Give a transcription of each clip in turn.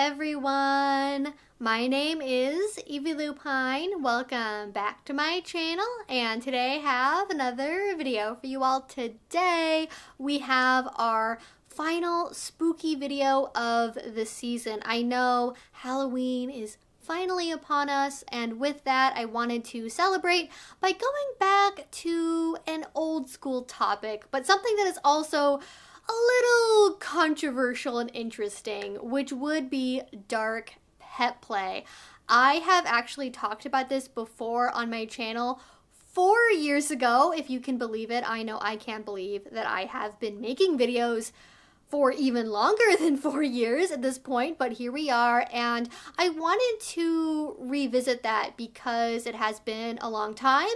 everyone! My name is Evie Lupine. Welcome back to my channel, and today I have another video for you all. Today we have our final spooky video of the season. I know Halloween is finally upon us, and with that I wanted to celebrate by going back to an old school topic, but something that is also a little controversial and interesting, which would be dark pet play. I have actually talked about this before on my channel 4 years ago, if you can believe it. I know I can't believe that I have been making videos for even longer than 4 years at this point, but here we are, and I wanted to revisit that because it has been a long time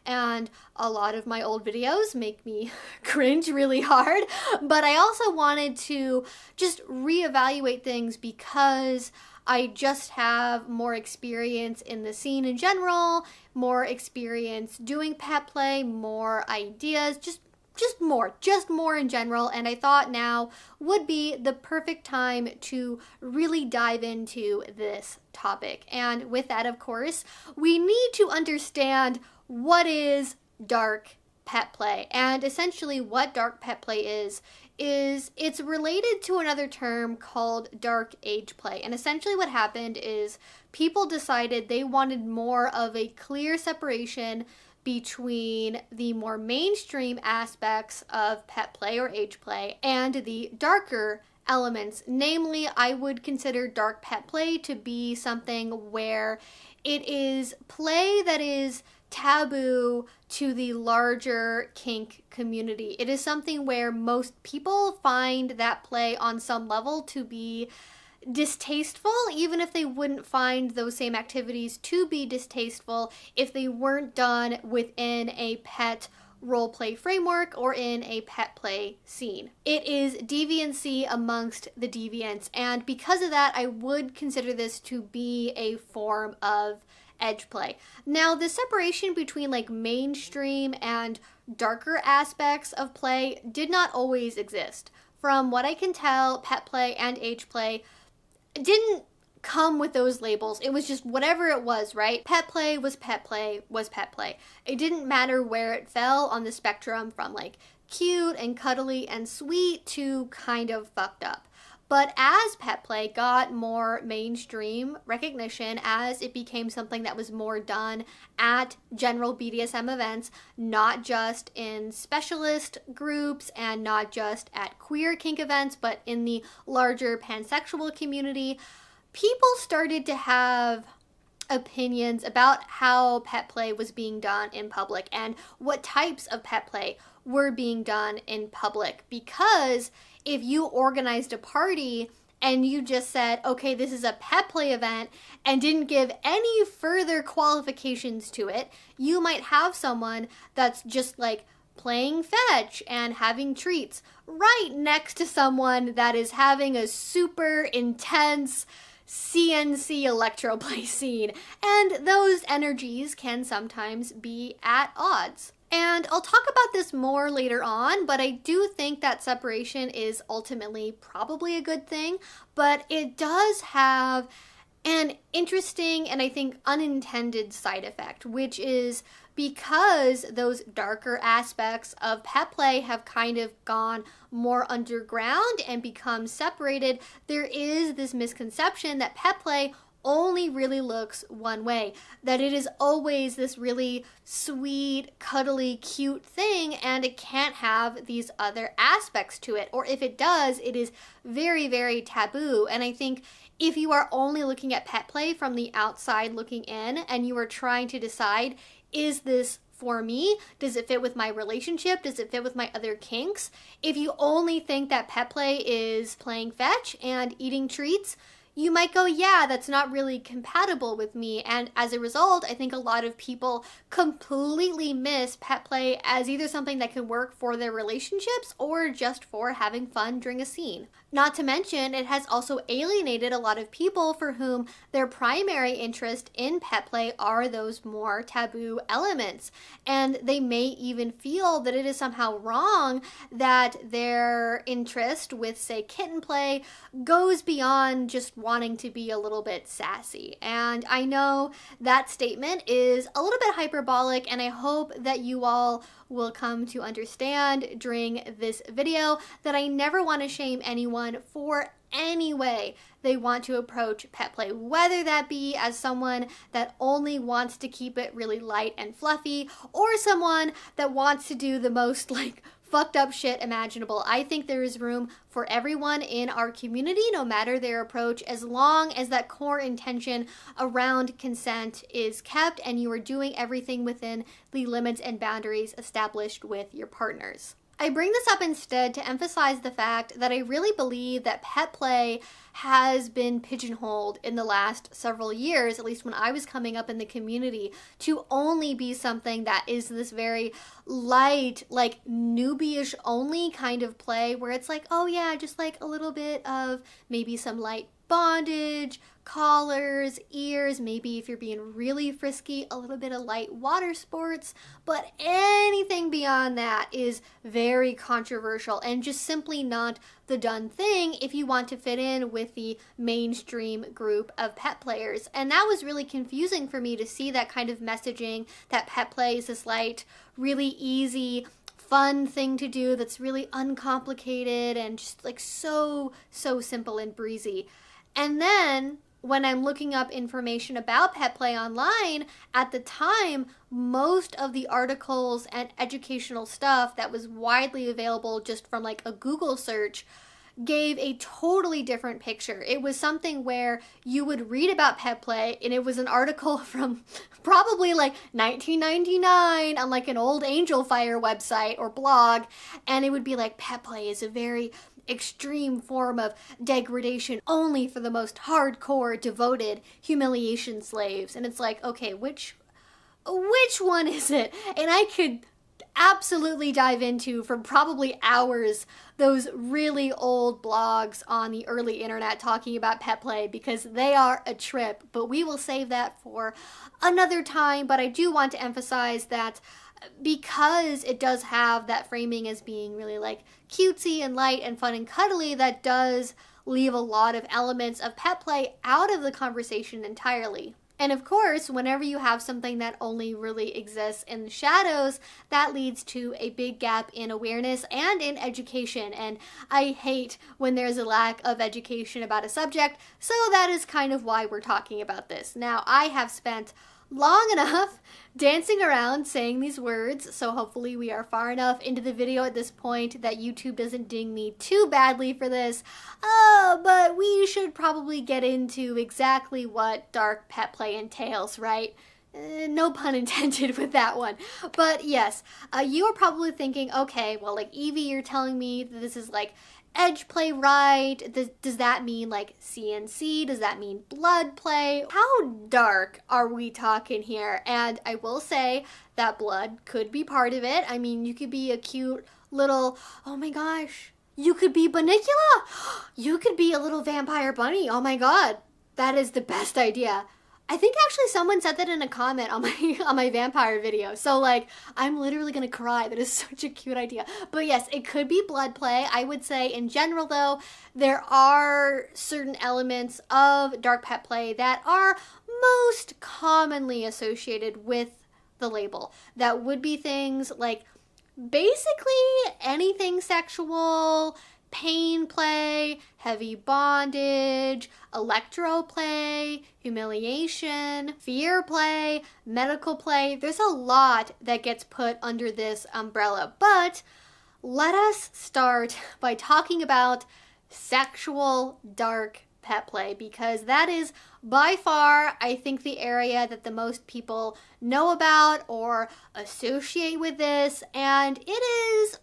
and a lot of my old videos make me cringe really hard, but I also wanted to just reevaluate things because I just have more experience in the scene in general, more experience doing pet play, more ideas, just more in general, and I thought now would be the perfect time to really dive into this topic. And with that, of course, we need to understand what is dark pet play. And essentially what dark pet play is it's related to another term called dark age play. And essentially what happened is people decided they wanted more of a clear separation between the more mainstream aspects of pet play or age play and the darker elements. Namely, I would consider dark pet play to be something where it is play that is taboo to the larger kink community. It is something where most people find that play on some level to be distasteful, even if they wouldn't find those same activities to be distasteful if they weren't done within a pet roleplay framework or in a pet play scene. It is deviancy amongst the deviants, and because of that, I would consider this to be a form of edge play. Now, the separation between like mainstream and darker aspects of play did not always exist. From what I can tell, pet play and age play didn't come with those labels. It was just whatever it was, right? Pet play was pet play was pet play. It didn't matter where it fell on the spectrum from like cute and cuddly and sweet to kind of fucked up. But as pet play got more mainstream recognition, as it became something that was more done at general BDSM events, not just in specialist groups and not just at queer kink events, but in the larger pansexual community, people started to have opinions about how pet play was being done in public and what types of pet play were being done in public. Because if you organized a party and you just said, okay, this is a pet play event, and didn't give any further qualifications to it, you might have someone that's just like playing fetch and having treats right next to someone that is having a super intense CNC electro-play scene, and those energies can sometimes be at odds. And I'll talk about this more later on, but I do think that separation is ultimately probably a good thing, but it does have an interesting and I think unintended side effect, which is because those darker aspects of pet play have kind of gone more underground and become separated, there is this misconception that pet play only really looks one way, that it is always this really sweet, cuddly, cute thing, and it can't have these other aspects to it, or if it does, it is very, very taboo. And I think if you are only looking at pet play from the outside looking in, and you are trying to decide, is this for me? Does it fit with my relationship? Does it fit with my other kinks? If you only think that pet play is playing fetch and eating treats, you might go, yeah, that's not really compatible with me. And as a result, I think a lot of people completely miss pet play as either something that can work for their relationships or just for having fun during a scene. Not to mention, it has also alienated a lot of people for whom their primary interest in pet play are those more taboo elements. And they may even feel that it is somehow wrong that their interest with, say, kitten play goes beyond just wanting to be a little bit sassy. And I know that statement is a little bit hyperbolic, and I hope that you all will come to understand during this video that I never want to shame anyone for any way they want to approach pet play, whether that be as someone that only wants to keep it really light and fluffy, or someone that wants to do the most like fucked up shit imaginable. I think there is room for everyone in our community, no matter their approach, as long as that core intention around consent is kept and you are doing everything within the limits and boundaries established with your partners. I bring this up instead to emphasize the fact that I really believe that pet play has been pigeonholed in the last several years, at least when I was coming up in the community, to only be something that is this very light, like newbie-ish only kind of play where it's like, oh yeah, just like a little bit of maybe some light bondage, collars, ears, maybe if you're being really frisky, a little bit of light water sports, but anything beyond that is very controversial and just simply not the done thing if you want to fit in with the mainstream group of pet players. And that was really confusing for me to see that kind of messaging, that pet play is this light, really easy, fun thing to do that's really uncomplicated and just like so simple and breezy. And then when I'm looking up information about pet play online, at the time, most of the articles and educational stuff that was widely available just from like a Google search gave a totally different picture. It was something where you would read about pet play and it was an article from probably like 1999 on like an old Angel Fire website or blog, and it would be like pet play is a very extreme form of degradation only for the most hardcore, devoted humiliation slaves. And it's like, okay, which one is it? And I could absolutely dive into for probably hours those really old blogs on the early internet talking about pet play because they are a trip, but we will save that for another time. But I do want to emphasize that because it does have that framing as being really like cutesy and light and fun and cuddly, that does leave a lot of elements of pet play out of the conversation entirely. And of course, whenever you have something that only really exists in the shadows, that leads to a big gap in awareness and in education. And I hate when there's a lack of education about a subject, so that is kind of why we're talking about this. Now, I have spent long enough dancing around saying these words, so hopefully we are far enough into the video at this point that YouTube doesn't ding me too badly for this. But we should probably get into exactly what dark pet play entails, right? No pun intended with that one. But yes, you are probably thinking, okay, well, like Evie, you're telling me that this is like edge play, right? Does that mean like CNC? Does that mean blood play? How dark are we talking here? And I will say that blood could be part of it. I mean, you could be a cute little, oh my gosh, you could be Bunnicula. You could be a little vampire bunny. Oh my god, that is the best idea. I think actually someone said that in a comment on my vampire video. So like, I'm literally gonna cry. That is such a cute idea. But yes, it could be blood play. I would say in general though, there are certain elements of dark pet play that are most commonly associated with the label. That would be things like basically anything sexual, pain play, heavy bondage, electro-play, humiliation, fear play, medical play. There's a lot that gets put under this umbrella, but let us start by talking about sexual dark pet play, because that is by far, I think, the area that the most people know about or associate with this, and it is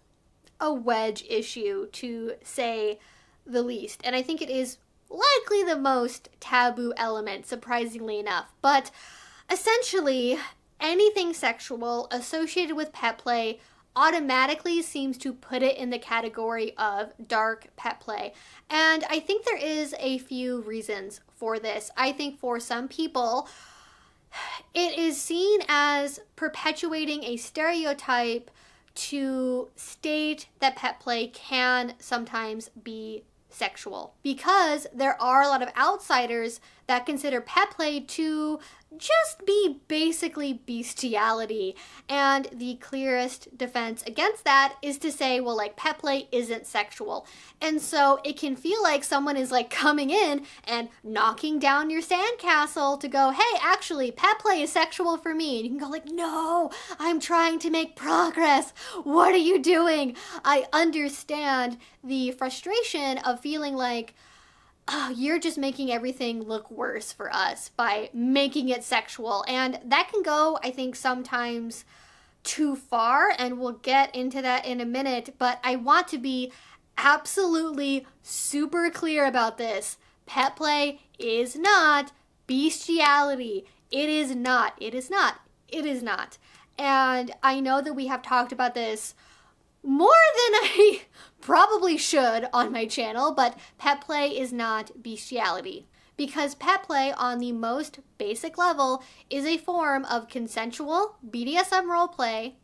a wedge issue, to say the least. And I think it is likely the most taboo element, surprisingly enough. But essentially, anything sexual associated with pet play automatically seems to put it in the category of dark pet play. And I think there is a few reasons for this. I think for some people, it is seen as perpetuating a stereotype to state that pet play can sometimes be sexual, because there are a lot of outsiders that consider pet play to just be basically bestiality. And the clearest defense against that is to say, well, like, pet play isn't sexual. And so it can feel like someone is like coming in and knocking down your sandcastle to go, hey, actually, pet play is sexual for me. And you can go like, no, I'm trying to make progress. What are you doing? I understand the frustration of feeling like, oh, you're just making everything look worse for us by making it sexual. And that can go, I think, sometimes too far, and we'll get into that in a minute, but I want to be absolutely super clear about this. Pet play is not bestiality. It is not. It is not. It is not. And I know that we have talked about this more than I probably should on my channel, but pet play is not bestiality. Because pet play on the most basic level is a form of consensual BDSM role play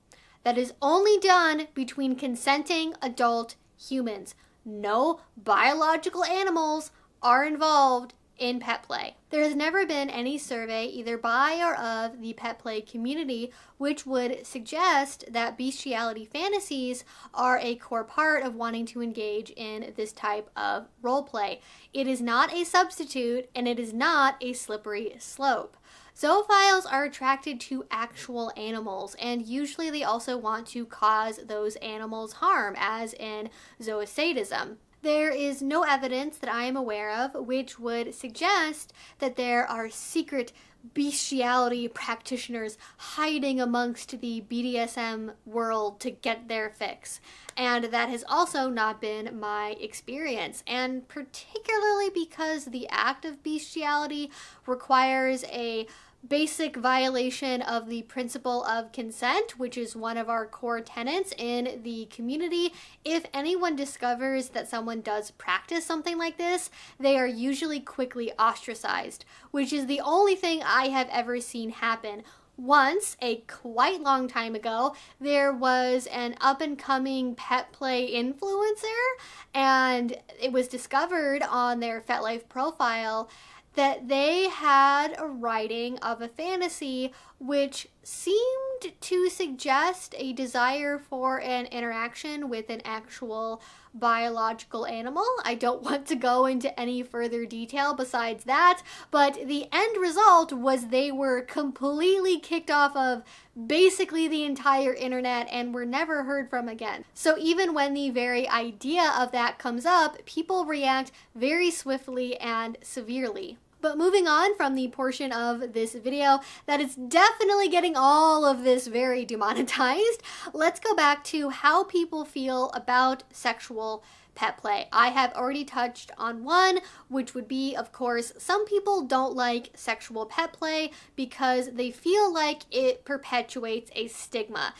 that is only done between consenting adult humans. No biological animals are involved in pet play. There has never been any survey either by or of the pet play community which would suggest that bestiality fantasies are a core part of wanting to engage in this type of role play. It is not a substitute, and it is not a slippery slope. Zoophiles are attracted to actual animals, and usually they also want to cause those animals harm, as in zoosadism. There is no evidence that I am aware of which would suggest that there are secret bestiality practitioners hiding amongst the BDSM world to get their fix. And that has also not been my experience. And particularly because the act of bestiality requires a basic violation of the principle of consent, which is one of our core tenets in the community. If anyone discovers that someone does practice something like this, they are usually quickly ostracized, which is the only thing I have ever seen happen. Once, a quite long time ago, there was an up-and-coming pet play influencer, and it was discovered on their FetLife profile that they had a writing of a fantasy which seemed to suggest a desire for an interaction with an actual biological animal. I don't want to go into any further detail besides that, but the end result was they were completely kicked off of basically the entire internet and were never heard from again. So even when the very idea of that comes up, people react very swiftly and severely. But moving on from the portion of this video that is definitely getting all of this very demonetized, let's go back to how people feel about sexual pet play. I have already touched on one, which would be, of course, some people don't like sexual pet play because they feel like it perpetuates a stigma.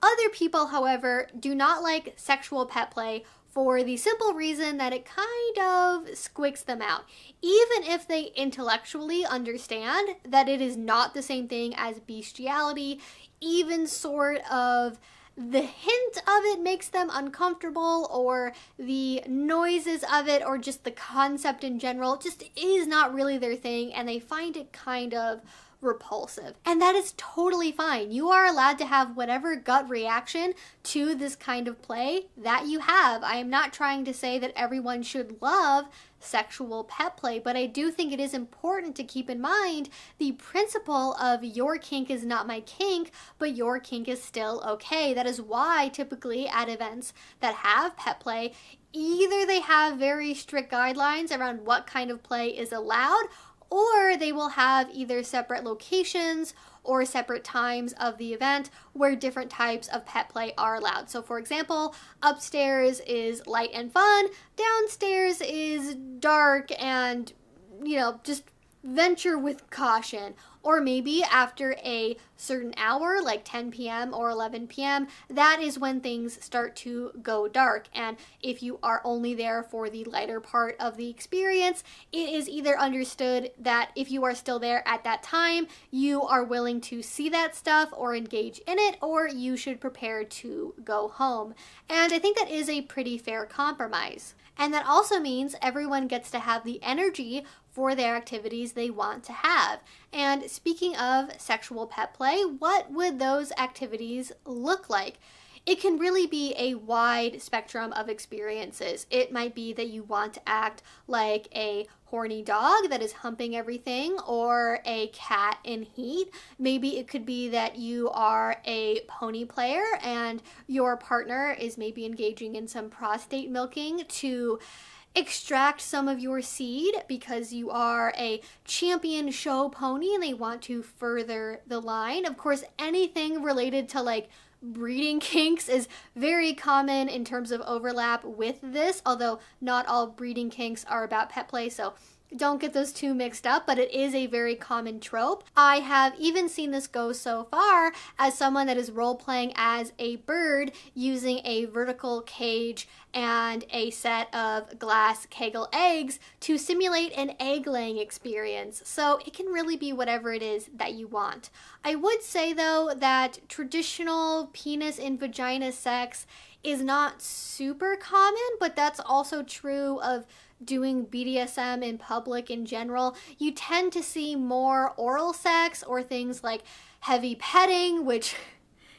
Other people, however, do not like sexual pet play for the simple reason that it kind of squicks them out. Even if they intellectually understand that it is not the same thing as bestiality, even sort of the hint of it makes them uncomfortable, or the noises of it, or just the concept in general just is not really their thing, and they find it kind of repulsive. And that is totally fine. You are allowed to have whatever gut reaction to this kind of play that you have. I am not trying to say that everyone should love sexual pet play, but I do think it is important to keep in mind the principle of your kink is not my kink, but your kink is still okay. That is why typically at events that have pet play, either they have very strict guidelines around what kind of play is allowed, or they will have either separate locations or separate times of the event where different types of pet play are allowed. So for example, upstairs is light and fun, downstairs is dark and, just venture with caution. Or maybe after a certain hour, like 10 p.m. or 11 p.m., that is when things start to go dark. And if you are only there for the lighter part of the experience, it is either understood that if you are still there at that time, you are willing to see that stuff or engage in it, or you should prepare to go home. And I think that is a pretty fair compromise. And that also means everyone gets to have the energy for their activities they want to have. And speaking of sexual pet play, what would those activities look like? It can really be a wide spectrum of experiences. It might be that you want to act like a horny dog that is humping everything, or a cat in heat. Maybe it could be that you are a pony player and your partner is maybe engaging in some prostate milking to extract some of your seed because you are a champion show pony and they want to further the line. Of course, anything related to like breeding kinks is very common in terms of overlap with this, although not all breeding kinks are about pet play, so don't get those two mixed up, but it is a very common trope. I have even seen this go so far as someone that is role-playing as a bird using a vertical cage and a set of glass Kegel eggs to simulate an egg-laying experience. So it can really be whatever it is that you want. I would say, though, that traditional penis and vagina sex is not super common, but that's also true of doing BDSM in public in general. You tend to see more oral sex or things like heavy petting, which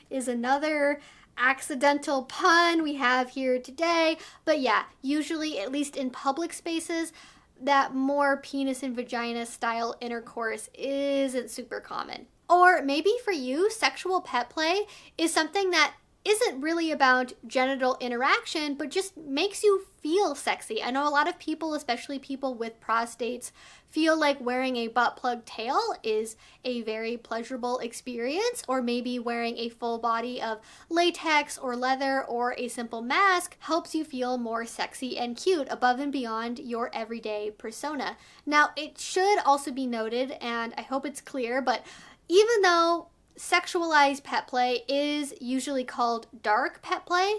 is another accidental pun we have here today. But yeah, usually, at least in public spaces, that more penis and vagina style intercourse isn't super common. Or maybe for you, sexual pet play is something that isn't really about genital interaction, but just makes you feel sexy. I know a lot of people, especially people with prostates, feel like wearing a butt plug tail is a very pleasurable experience, or maybe wearing a full body of latex or leather or a simple mask helps you feel more sexy and cute above and beyond your everyday persona. Now, it should also be noted, and I hope it's clear, but even though sexualized pet play is usually called dark pet play,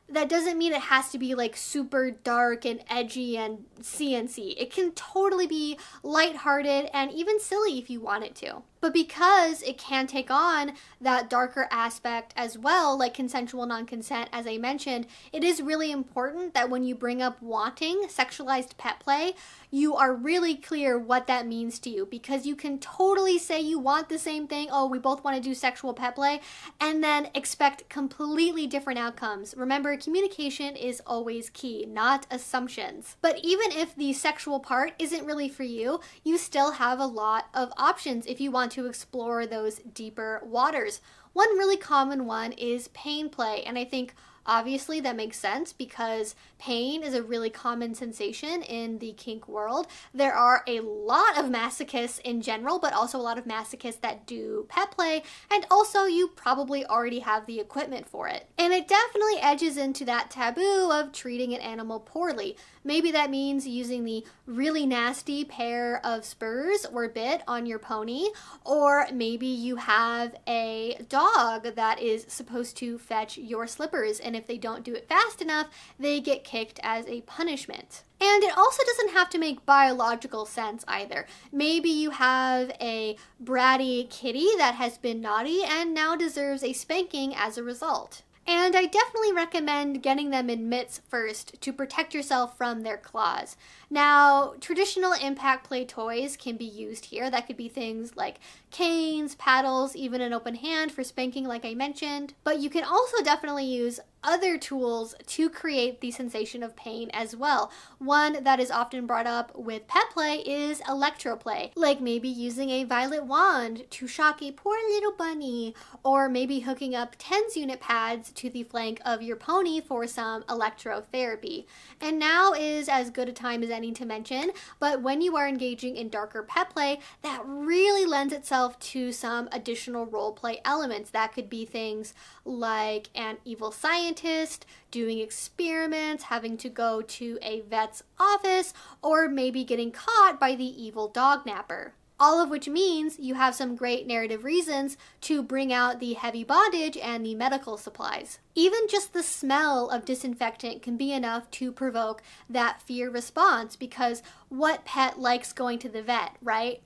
that doesn't mean it has to be like super dark and edgy and CNC. It can totally be lighthearted and even silly if you want it to. But because it can take on that darker aspect as well, like consensual non-consent, as I mentioned, it is really important that when you bring up wanting sexualized pet play, you are really clear what that means to you, because you can totally say you want the same thing, oh, we both want to do sexual pet play, and then expect completely different outcomes. Remember, communication is always key, not assumptions. But even if the sexual part isn't really for you, you still have a lot of options if you want to explore those deeper waters. One really common one is pain play, and I think obviously that makes sense because pain is a really common sensation in the kink world. There are a lot of masochists in general, but also a lot of masochists that do pet play, and also you probably already have the equipment for it. And it definitely edges into that taboo of treating an animal poorly. Maybe that means using the really nasty pair of spurs or bit on your pony, or maybe you have a dog that is supposed to fetch your slippers, and if they don't do it fast enough, they get kicked as a punishment. And it also doesn't have to make biological sense either. Maybe you have a bratty kitty that has been naughty and now deserves a spanking as a result. And I definitely recommend getting them in mitts first to protect yourself from their claws. Now, traditional impact play toys can be used here. That could be things like canes, paddles, even an open hand for spanking like I mentioned. But you can also definitely use other tools to create the sensation of pain as well. One that is often brought up with pet play is electro-play, like maybe using a violet wand to shock a poor little bunny, or maybe hooking up TENS unit pads to the flank of your pony for some electrotherapy. And now is as good a time as any to mention, but when you are engaging in darker pet play, that really lends itself to some additional role play elements. That could be things like an evil scientist scientist, doing experiments, having to go to a vet's office, or maybe getting caught by the evil dog napper. All of which means you have some great narrative reasons to bring out the heavy bondage and the medical supplies. Even just the smell of disinfectant can be enough to provoke that fear response, because what pet likes going to the vet, right?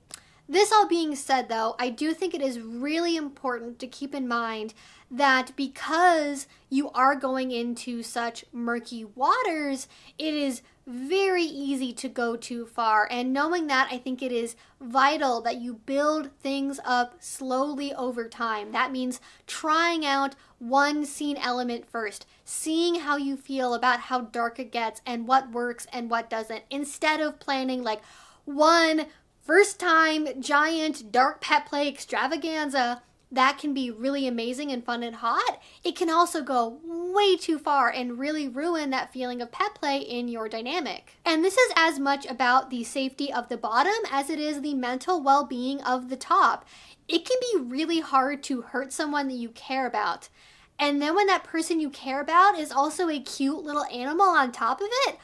This all being said though, I do think it is really important to keep in mind that because you are going into such murky waters, it is very easy to go too far. And knowing that, I think it is vital that you build things up slowly over time. That means trying out one scene element first, seeing how you feel about how dark it gets and what works and what doesn't, instead of planning like one first time giant dark pet play extravaganza. That can be really amazing and fun and hot. It can also go way too far and really ruin that feeling of pet play in your dynamic. And this is as much about the safety of the bottom as it is the mental well-being of the top. It can be really hard to hurt someone that you care about. And then when that person you care about is also a cute little animal on top of it,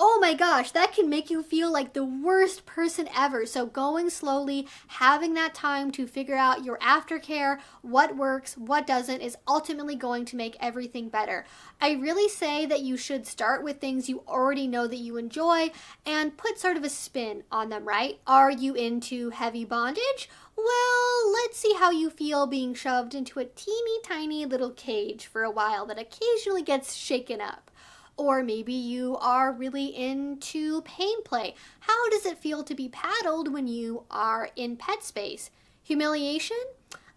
oh my gosh, that can make you feel like the worst person ever. So going slowly, having that time to figure out your aftercare, what works, what doesn't, is ultimately going to make everything better. I really say that you should start with things you already know that you enjoy and put sort of a spin on them, right? Are you into heavy bondage? Well, let's see how you feel being shoved into a teeny tiny little cage for a while that occasionally gets shaken up. Or maybe you are really into pain play. How does it feel to be paddled when you are in pet space? Humiliation?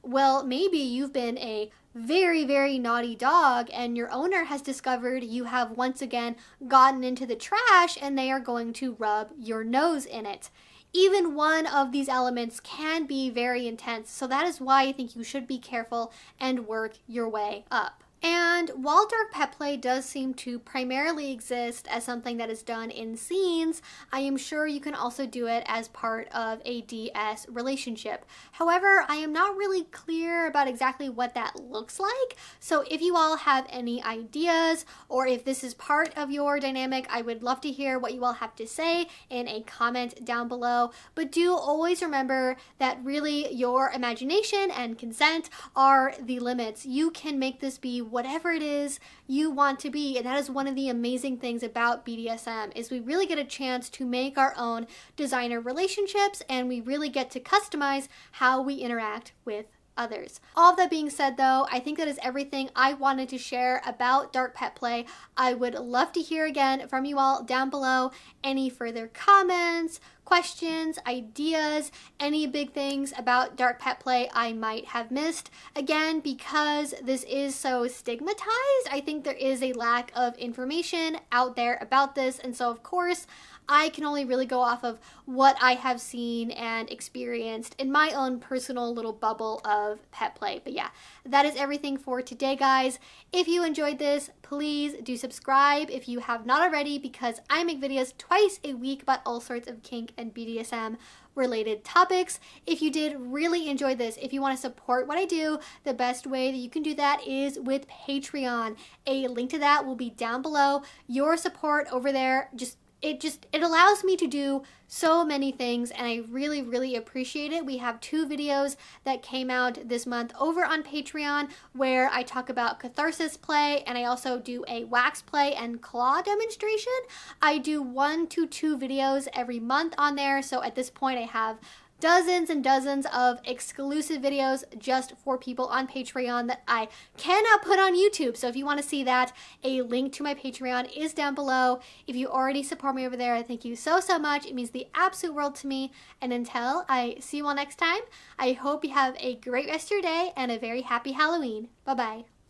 Well, maybe you've been a very, very naughty dog and your owner has discovered you have once again gotten into the trash and they are going to rub your nose in it. Even one of these elements can be very intense, so that is why I think you should be careful and work your way up. And while dark pet play does seem to primarily exist as something that is done in scenes, I am sure you can also do it as part of a DS relationship. However, I am not really clear about exactly what that looks like, so if you all have any ideas or if this is part of your dynamic, I would love to hear what you all have to say in a comment down below. But do always remember that really your imagination and consent are the limits. You can make this be whatever it is you want to be, and that is one of the amazing things about BDSM, is we really get a chance to make our own designer relationships and we really get to customize how we interact with others. All of that being said though, I think that is everything I wanted to share about dark pet play. I would love to hear again from you all down below any further comments, questions, ideas, any big things about dark pet play I might have missed. Again, because this is so stigmatized, I think there is a lack of information out there about this, and so of course I can only really go off of what I have seen and experienced in my own personal little bubble of pet play. But yeah, that is everything for today, guys. If you enjoyed this, please do subscribe if you have not already, because I make videos twice a week about all sorts of kink and BDSM related topics. If you did really enjoy this, if you want to support what I do, the best way that you can do that is with Patreon. A link to that will be down below. Your support over there it allows me to do so many things, and I really, really appreciate it. We have 2 videos that came out this month over on Patreon where I talk about catharsis play, and I also do a wax play and claw demonstration. I do 1 to 2 videos every month on there, so at this point I have dozens and dozens of exclusive videos just for people on Patreon that I cannot put on YouTube. So if you want to see that, a link to my Patreon is down below. If you already support me over there, thank you so, so much. It means the absolute world to me. And until I see you all next time, I hope you have a great rest of your day and a very happy Halloween. Bye-bye.